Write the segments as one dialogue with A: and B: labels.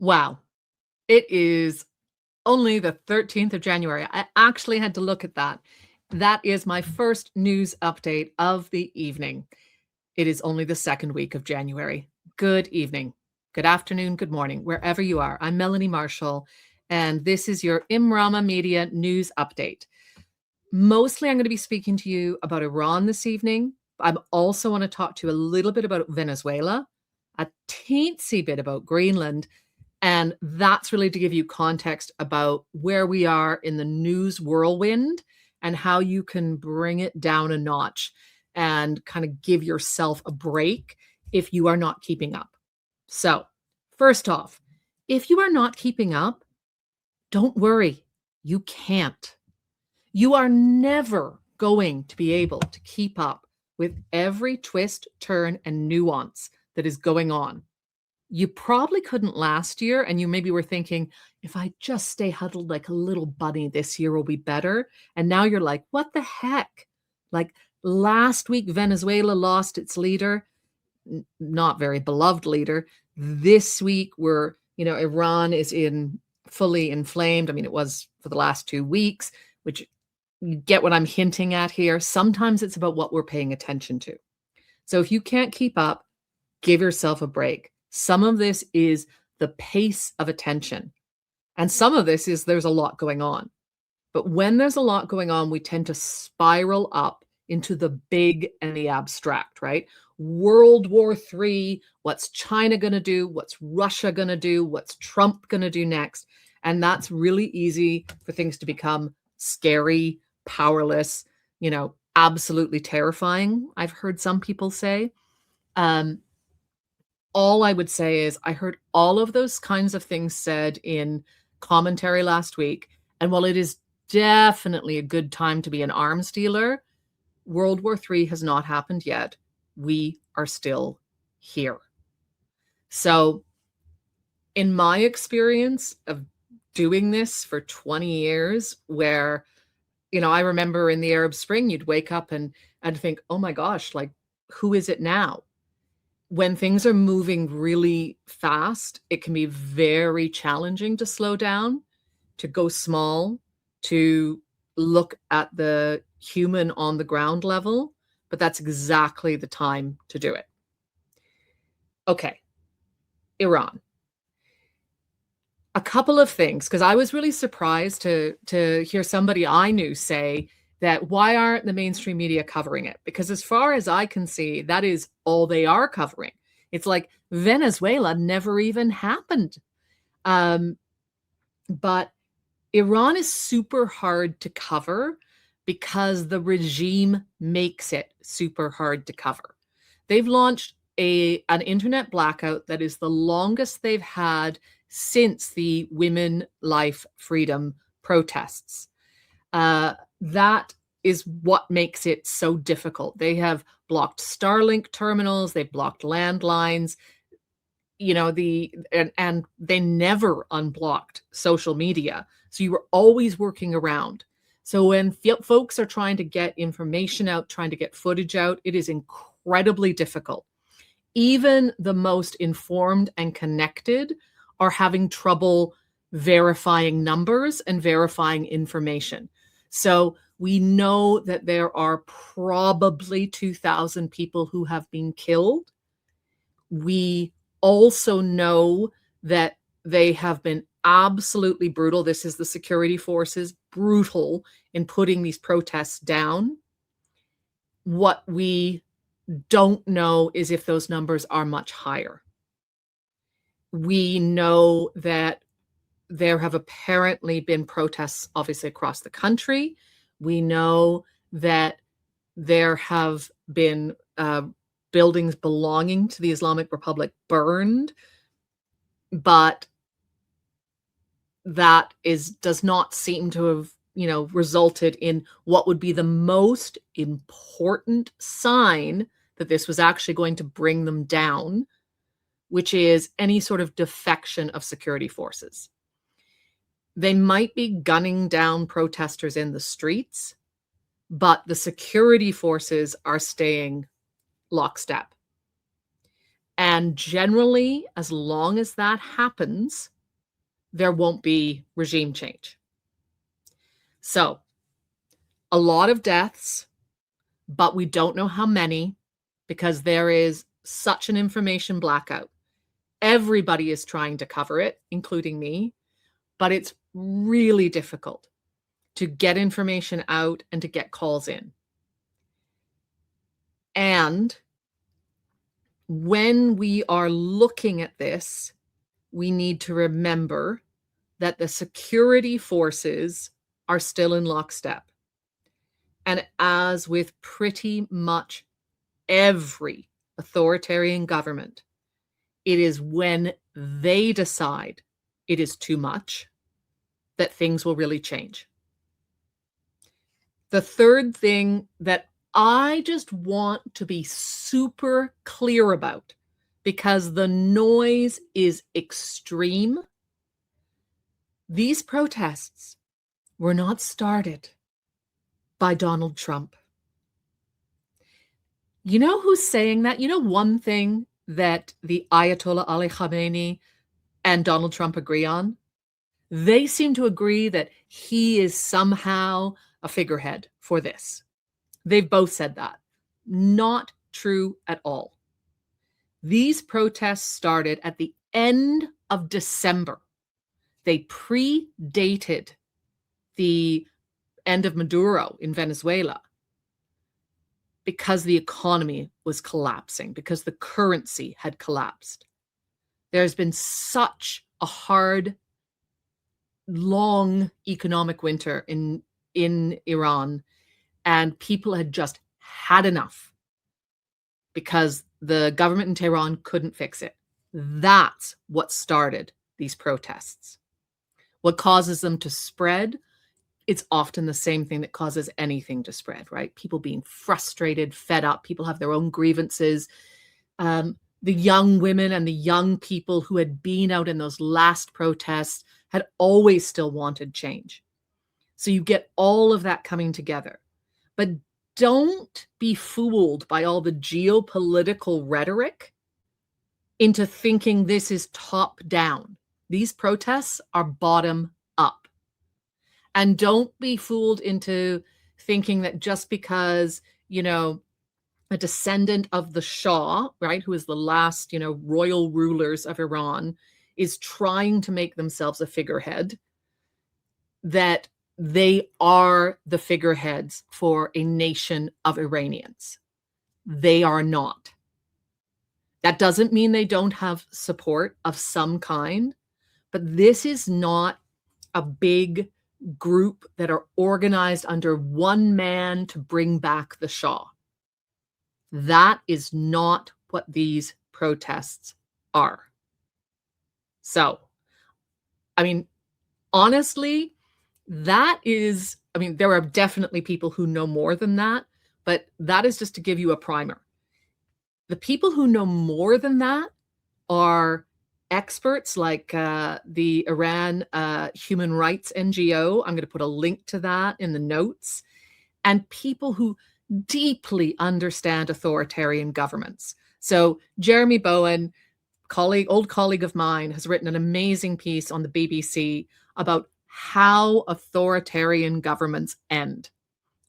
A: Wow. It is only the 13th of January. I actually had to look at that. That is my first news update of the evening. It is only the second week of January. Good evening, good afternoon, good morning, wherever you are. I'm Melanie Marshall, and this is your Imrama Media news update. Mostly, I'm going to be speaking to you about Iran this evening. I also want to talk to you a little bit about Venezuela, a teensy bit about Greenland, and that's really to give you context about where we are in the news whirlwind and how you can bring it down a notch and kind of give yourself a break if you are not keeping up. So, first off, if you are not keeping up, don't worry, you can't. You are never going to be able to keep up with every twist, turn, and nuance that is going on. You probably couldn't last year, and you maybe were thinking, if I just stay huddled like a little bunny, this year will be better. And now you're like, what the heck? Like last week, Venezuela lost its leader, not very beloved leader. This week, Iran is fully inflamed. I mean, it was for the last 2 weeks, which you get what I'm hinting at here. Sometimes it's about what we're paying attention to. So if you can't keep up, give yourself a break. Some of this is the pace of attention. And some of this is there's a lot going on. But when there's a lot going on, we tend to spiral up into the big and the abstract, right? World War III, what's China going to do? What's Russia going to do? What's Trump going to do next? And that's really easy for things to become scary, powerless, absolutely terrifying, I've heard some people say. All I would say is I heard all of those kinds of things said in commentary last week. And while it is definitely a good time to be an arms dealer, World War III has not happened yet. We are still here. So in my experience of doing this for 20 years, where, I remember in the Arab Spring, you'd wake up and think, oh my gosh, like, who is it now? When things are moving really fast, it can be very challenging to slow down, to go small, to look at the human on the ground level, but that's exactly the time to do it. Okay, Iran. A couple of things, because I was really surprised to hear somebody I knew say that why aren't the mainstream media covering it? Because as far as I can see, that is all they are covering. It's like Venezuela never even happened. But Iran is super hard to cover because the regime makes it super hard to cover. They've launched an internet blackout that is the longest they've had since the Women, Life, Freedom protests. That is what makes it so difficult. They have blocked Starlink terminals, they've blocked landlines, and they never unblocked social media. So you were always working around. So when folks are trying to get information out, trying to get footage out, it is incredibly difficult. Even the most informed and connected are having trouble verifying numbers and verifying information. So we know that there are probably 2,000 people who have been killed. We also know that they have been absolutely brutal. This is the security forces, brutal in putting these protests down. What we don't know is if those numbers are much higher. We know that there have apparently been protests, obviously, across the country. We know that there have been buildings belonging to the Islamic Republic burned, but that does not seem to have, resulted in what would be the most important sign that this was actually going to bring them down, which is any sort of defection of security forces. They might be gunning down protesters in the streets, but the security forces are staying lockstep. And generally, as long as that happens, there won't be regime change. So, a lot of deaths, but we don't know how many because there is such an information blackout. Everybody is trying to cover it, including me, but it's really difficult to get information out and to get calls in. And when we are looking at this, we need to remember that the security forces are still in lockstep. And as with pretty much every authoritarian government, it is when they decide it is too much that things will really change. The third thing that I just want to be super clear about, because the noise is extreme, these protests were not started by Donald Trump. You know who's saying that? You know one thing that the Ayatollah Ali Khamenei and Donald Trump agree on? They seem to agree that he is somehow a figurehead for this. They've both said that. Not true at all. These protests started at the end of December. They predated the end of Maduro in Venezuela because the economy was collapsing, because the currency had collapsed. There's been such a hard, long economic winter in Iran, and people had just had enough because the government in Tehran couldn't fix it. That's what started these protests. What causes them to spread? It's often the same thing that causes anything to spread, right? People being frustrated, fed up, people have their own grievances. The young women and the young people who had been out in those last protests had always still wanted change. So you get all of that coming together. But don't be fooled by all the geopolitical rhetoric into thinking this is top down. These protests are bottom up. And don't be fooled into thinking that just because, a descendant of the Shah, right, who is the last, royal rulers of Iran, is trying to make themselves a figurehead, that they are the figureheads for a nation of Iranians. They are not. That doesn't mean they don't have support of some kind, but this is not a big group that are organized under one man to bring back the Shah. That is not what these protests are. So, honestly, there are definitely people who know more than that, but that is just to give you a primer. The people who know more than that are experts like the Iran Human Rights NGO. I'm going to put a link to that in the notes. And people who deeply understand authoritarian governments. So Jeremy Bowen, old colleague of mine, has written an amazing piece on the BBC about how authoritarian governments end,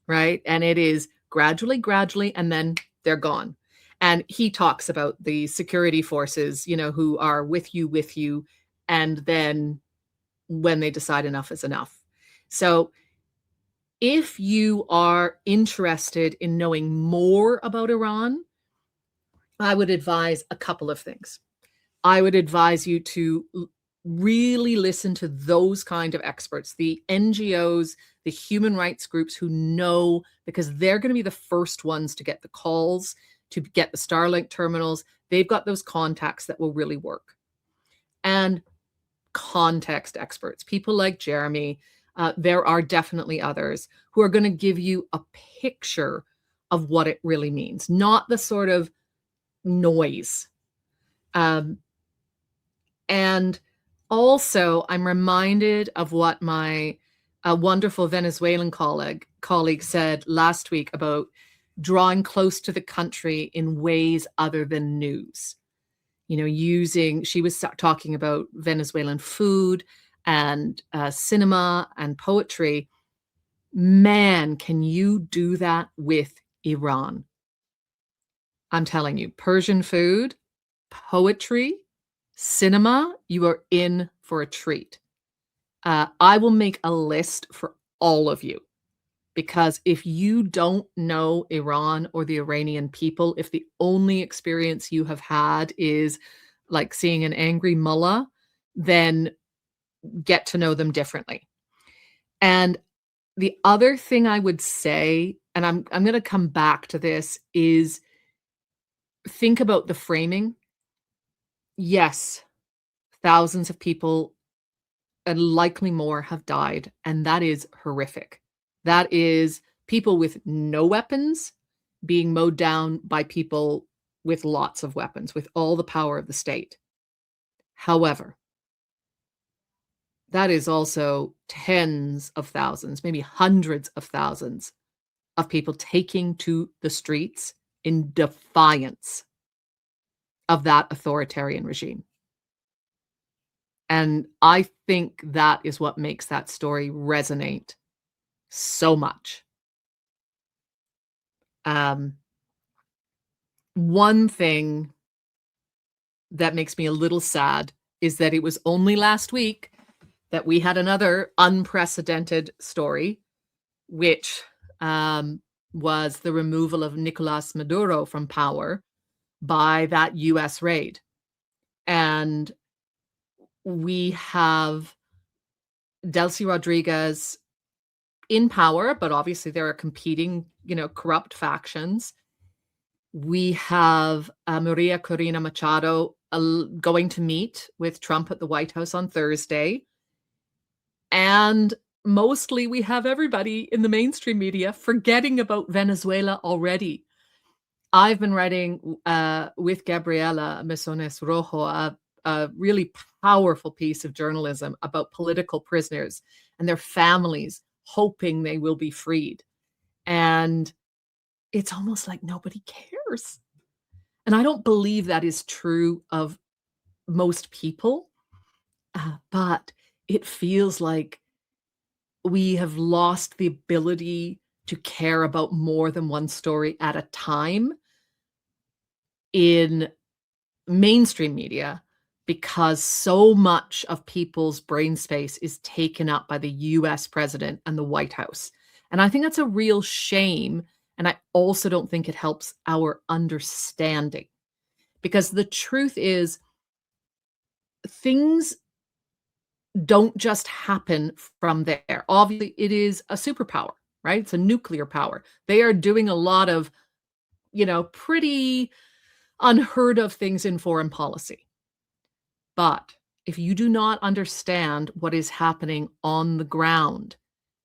A: right? And it is gradually, and then they're gone. And he talks about the security forces, who are with you, and then when they decide enough is enough. So if you are interested in knowing more about Iran, I would advise a couple of things. I would advise you to really listen to those kind of experts, the NGOs, the human rights groups who know, because they're going to be the first ones to get the calls, to get the Starlink terminals. They've got those contacts that will really work. And context experts, people like Jeremy. There are definitely others who are going to give you a picture of what it really means, not the sort of noise. And also, I'm reminded of what my wonderful Venezuelan colleague said last week about drawing close to the country in ways other than news. she was talking about Venezuelan food and cinema and poetry. Man, can you do that with Iran? I'm telling you, Persian food, poetry, cinema, you are in for a treat. I will make a list for all of you because if you don't know Iran or the Iranian people, if the only experience you have had is like seeing an angry mullah, then get to know them differently. And the other thing I would say, and I'm going to come back to this, is think about the framing. Yes, thousands of people and likely more have died, and that is horrific. That is people with no weapons being mowed down by people with lots of weapons, with all the power of the state. However, that is also tens of thousands, maybe hundreds of thousands of people taking to the streets in defiance of that authoritarian regime. And I think that is what makes that story resonate so much. One thing that makes me a little sad is that it was only last week that we had another unprecedented story, which was the removal of Nicolas Maduro from power by that US raid. And we have Delcy Rodriguez in power, but obviously there are competing, corrupt factions. We have Maria Corina Machado going to meet with Trump at the White House on Thursday. And mostly we have everybody in the mainstream media forgetting about Venezuela already. I've been writing with Gabriela Mesones Rojo a really powerful piece of journalism about political prisoners and their families hoping they will be freed. And it's almost like nobody cares. And I don't believe that is true of most people, but it feels like we have lost the ability to care about more than one story at a time in mainstream media because so much of people's brain space is taken up by the US president and the White House. And I think that's a real shame. And I also don't think it helps our understanding because the truth is things don't just happen from there. Obviously, it is a superpower, right? It's a nuclear power. They are doing a lot of, pretty unheard of things in foreign policy. But if you do not understand what is happening on the ground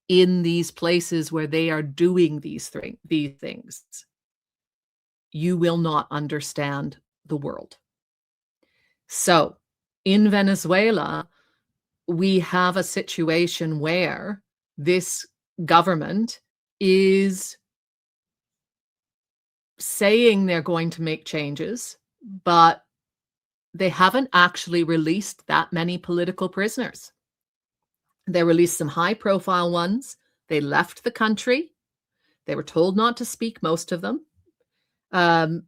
A: in these places where they are doing these things, you will not understand the world. So in Venezuela, we have a situation where this government is saying they're going to make changes, but they haven't actually released that many political prisoners. They released some high-profile ones. They left the country. They were told not to speak, most of them. But,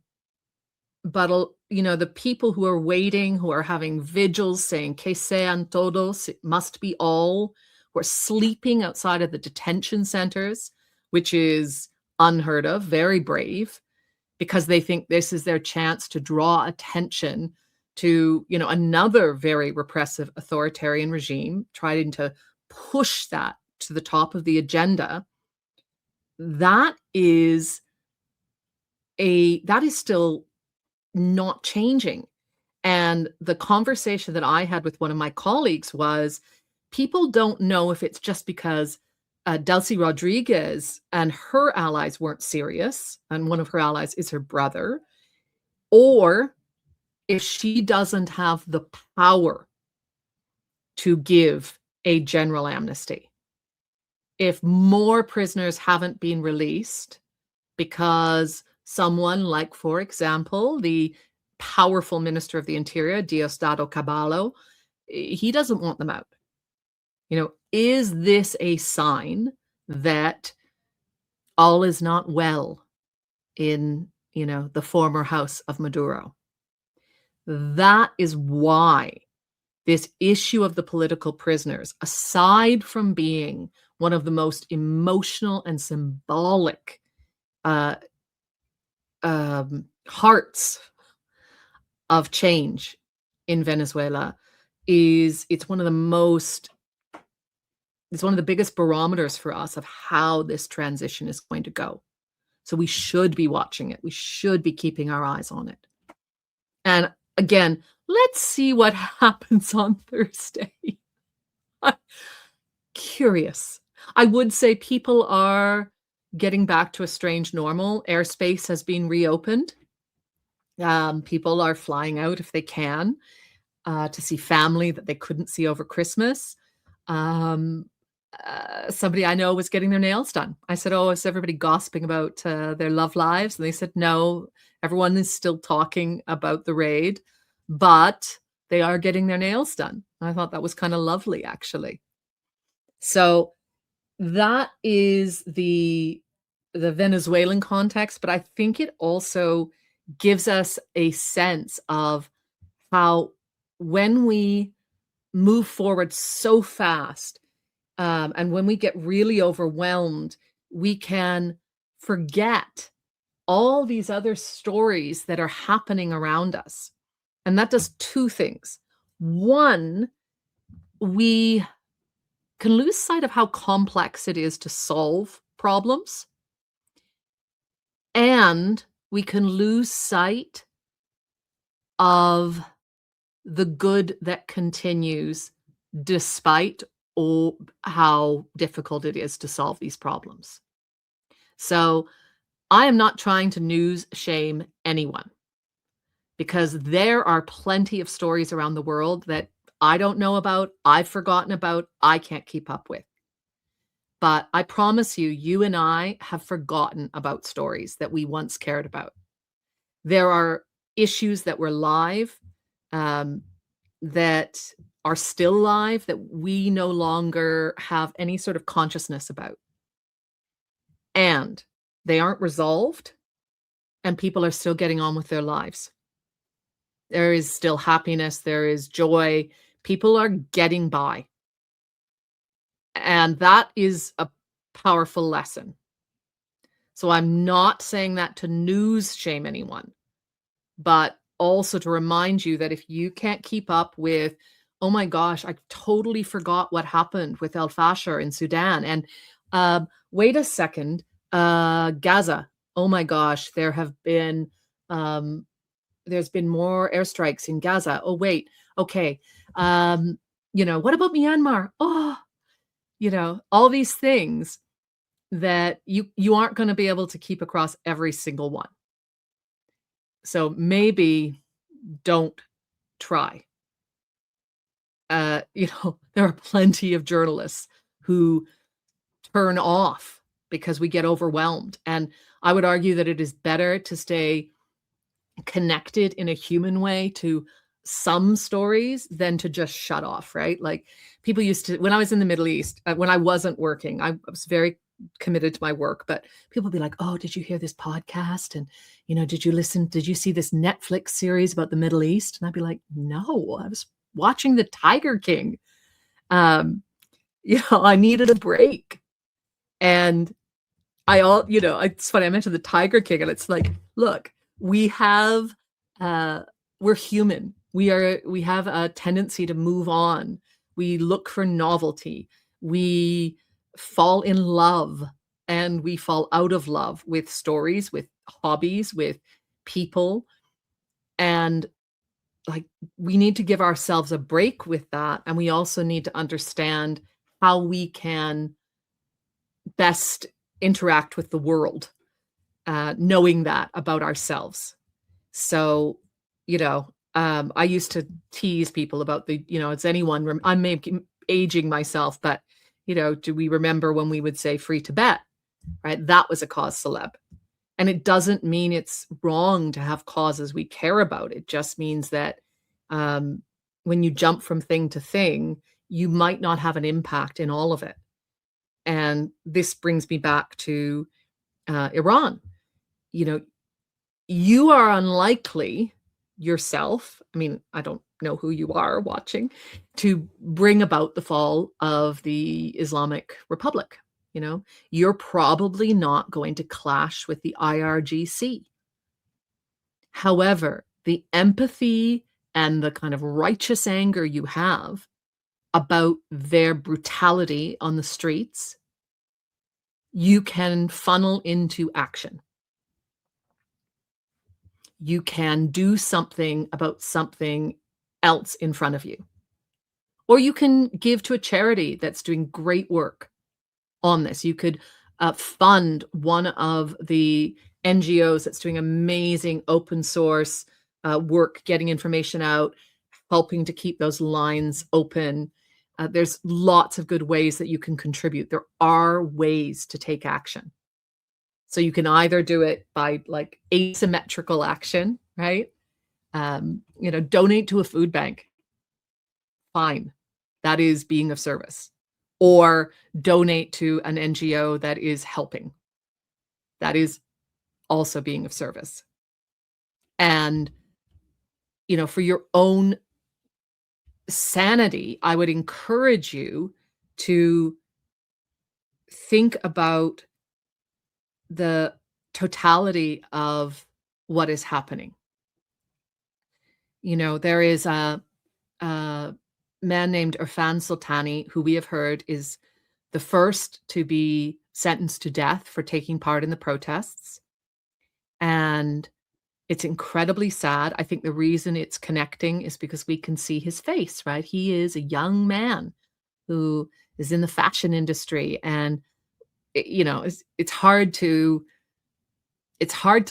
A: the people who are waiting, who are having vigils saying, que sean todos, it must be all, who are sleeping outside of the detention centers, which is unheard of, very brave, because they think this is their chance to draw attention to, another very repressive authoritarian regime, trying to push that to the top of the agenda. That is still not changing. And the conversation that I had with one of my colleagues was people don't know if it's just because Delcy Rodriguez and her allies weren't serious, and one of her allies is her brother, or if she doesn't have the power to give a general amnesty. If more prisoners haven't been released because someone like, for example, the powerful Minister of the Interior, Diosdado Caballo, he doesn't want them out. Is this a sign that all is not well in, the former house of Maduro? That is why this issue of the political prisoners, aside from being one of the most emotional and symbolic hearts of change in Venezuela, it's one of the biggest barometers for us of how this transition is going to go. So we should be watching it. We should be keeping our eyes on it. And again, let's see what happens on Thursday. I'm curious. I would say people are getting back to a strange normal. Airspace has been reopened. People are flying out if they can to see family that they couldn't see over Christmas. Somebody I know was getting their nails done. I said, "Oh, is everybody gossiping about their love lives?" And they said, "No, everyone is still talking about the raid, but they are getting their nails done." I thought that was kind of lovely, actually. So that is the Venezuelan context, but I think it also gives us a sense of how when we move forward so fast, and when we get really overwhelmed, we can forget all these other stories that are happening around us. And that does two things. One, we can lose sight of how complex it is to solve problems. And we can lose sight of the good that continues despite how difficult it is to solve these problems. So I am not trying to news shame anyone, because there are plenty of stories around the world that I don't know about, I've forgotten about, I can't keep up with. But I promise you, you and I have forgotten about stories that we once cared about. There are issues that were live, that are still live, that we no longer have any sort of consciousness about. And they aren't resolved, and people are still getting on with their lives. There is still happiness, there is joy. People are getting by. And that is a powerful lesson. So I'm not saying that to news shame anyone, but also to remind you that if you can't keep up with, oh my gosh, I totally forgot what happened with El Fasher in Sudan. And wait a second, Gaza. Oh my gosh, there's been more airstrikes in Gaza. Oh wait, okay. What about Myanmar? Oh, all these things that you aren't going to be able to keep across every single one. So maybe don't try. There are plenty of journalists who turn off because we get overwhelmed. And I would argue that it is better to stay connected in a human way to some stories than to just shut off, right? Like people used to, when I was in the Middle East, when I wasn't working, I was very committed to my work, but people would be like, "Oh, did you hear this podcast? And, did you see this Netflix series about the Middle East?" And I'd be like, "No, I was watching the Tiger King." I needed a break. And it's funny, I mentioned the Tiger King, and it's like, look, we're human. We have a tendency to move on. We look for novelty. We fall in love, and we fall out of love with stories, with hobbies, with people. And we need to give ourselves a break with that. And we also need to understand how we can best interact with the world, knowing that about ourselves. So, I used to tease people about it's anyone, I'm aging myself, but, do we remember when we would say free Tibet, right? That was a cause celeb. And it doesn't mean it's wrong to have causes we care about. It just means that um, when you jump from thing to thing, you might not have an impact in all of it. And this brings me back to Iran. You know, you are unlikely yourself, I mean, I don't know who you are watching, to bring about the fall of the Islamic Republic. You know, you're probably not going to clash with the IRGC. However, the empathy and the kind of righteous anger you have about their brutality on the streets, you can funnel into action. You can do something about something else in front of you. Or you can give to a charity that's doing great work on this. You could fund one of the NGOs that's doing amazing open source work, getting information out, helping to keep those lines open. There's lots of good ways that you can contribute. There are ways to take action. So you can either do it by like asymmetrical action, right? Donate to a food bank. Fine. That is being of service. Or donate to an NGO that is helping. That is also being of service. And, for your own sanity, I would encourage you to think about the totality of what is happening. There is a man named Irfan Sultani, who we have heard is the first to be sentenced to death for taking part in the protests. And it's incredibly sad. I think the reason it's connecting is because we can see his face, right? He is a young man who is in the fashion industry, and it's hard to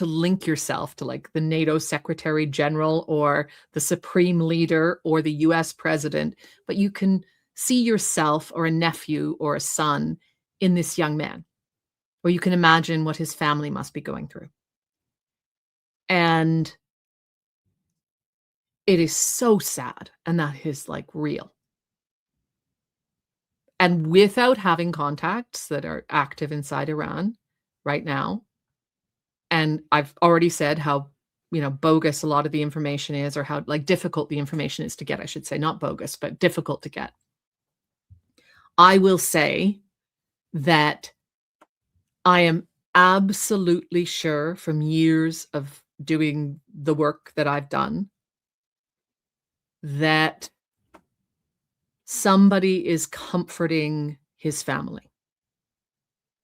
A: link yourself to like the NATO Secretary General or the Supreme Leader or the US President, but you can see yourself or a nephew or a son in this young man, or you can imagine what his family must be going through. And it is so sad, and that is like real. And without having contacts that are active inside Iran right now, and I've already said how, bogus a lot of the information is, or how like difficult the information is to get, I should say, not bogus, but difficult to get. I will say that I am absolutely sure from years of doing the work that I've done that somebody is comforting his family,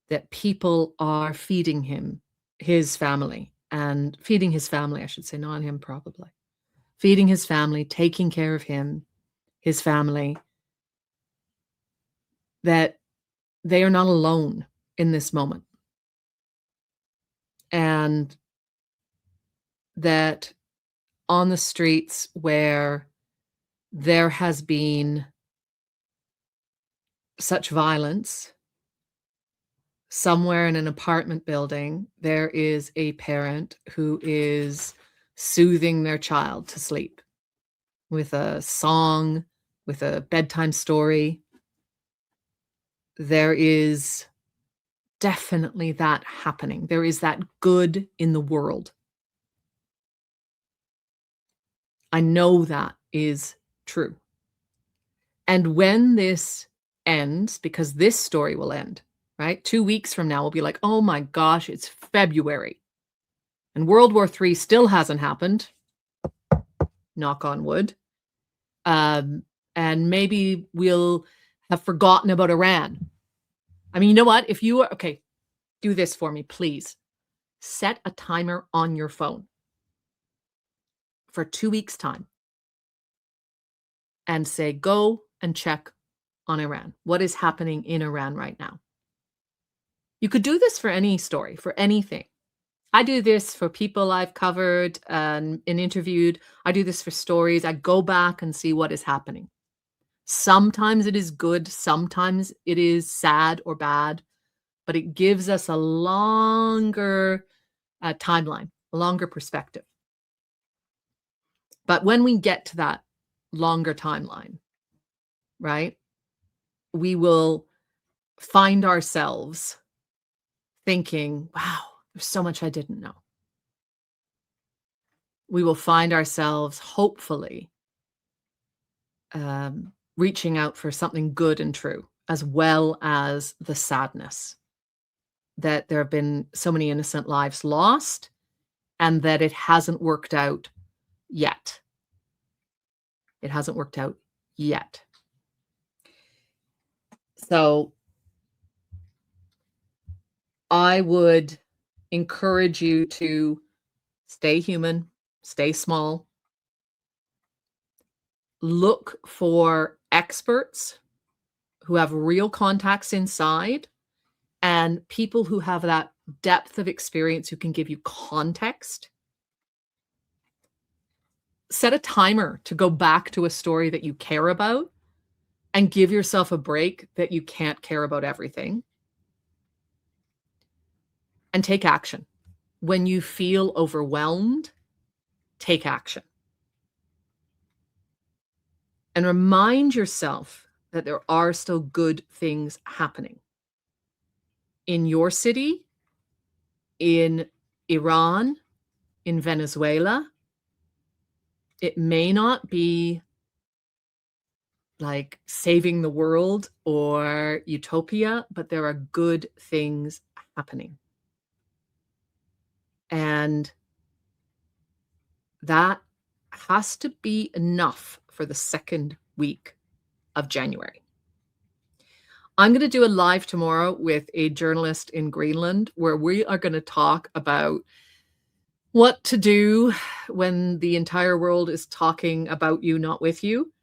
A: that people are feeding his family, I should say, not him probably, feeding his family, taking care of him, his family, that they are not alone in this moment. And that on the streets where there has been such violence, somewhere in an apartment building, there is a parent who is soothing their child to sleep with a song, with a bedtime story. There is definitely that happening. There is that good in the world. I know that is true. And when this ends, because this story will end, right? 2 weeks from now, we'll be like, oh my gosh, it's February. And World War III still hasn't happened. Knock on wood. And maybe we'll have forgotten about Iran. I mean, you know what? If you are, okay, do this for me, please. Set a timer on your phone for 2 weeks' time and say, go and check on Iran. What is happening in Iran right now? You could do this for any story, for anything. I do this for people I've covered and interviewed. I do this for stories. I go back and see what is happening. Sometimes it is good. Sometimes it is sad or bad, but it gives us a longer timeline, a longer perspective. But when we get to that longer timeline, right, we will find ourselves thinking, wow, there's so much I didn't know. We will find ourselves, hopefully, reaching out for something good and true, as well as the sadness that there have been so many innocent lives lost and that it hasn't worked out yet. It hasn't worked out yet. So I would encourage you to stay human, stay small, look for experts who have real contacts inside and people who have that depth of experience who can give you context. Set a timer to go back to a story that you care about and give yourself a break that you can't care about everything. And take action. When you feel overwhelmed, take action. And remind yourself that there are still good things happening in your city, in Iran, in Venezuela. It may not be like saving the world or utopia, but there are good things happening. And that has to be enough for the second week of January. I'm going to do a live tomorrow with a journalist in Greenland where we are going to talk about what to do when the entire world is talking about you, not with you,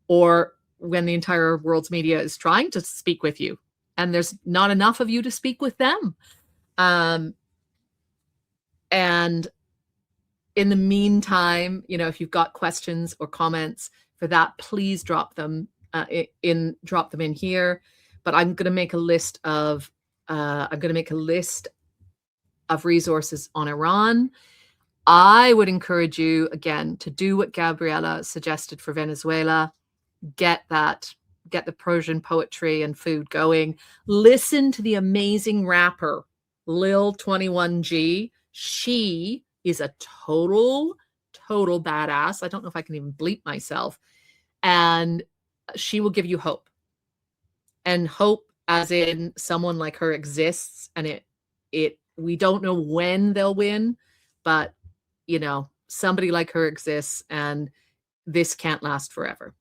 A: or when the entire world's media is trying to speak with you and there's not enough of you to speak with them. And in the meantime, if you've got questions or comments for that, please drop them in here. But I'm going to make a list of resources on Iran. I would encourage you again to do what Gabriella suggested for Venezuela. Get the Persian poetry and food going. Listen to the amazing rapper Lil 21G. She is a total badass. I don't know if I can even bleep myself. And she will give you hope. And hope as in someone like her exists, and we don't know when they'll win, but somebody like her exists and this can't last forever.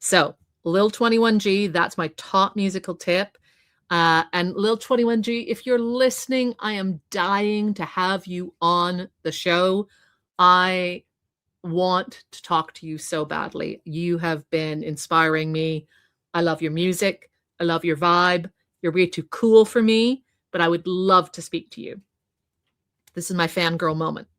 A: So Lil 21G, that's my top musical tip. And Lil 21G, if you're listening, I am dying to have you on the show. I want to talk to you so badly. You have been inspiring me. I love your music. I love your vibe. You're way too cool for me, but I would love to speak to you. This is my fangirl moment.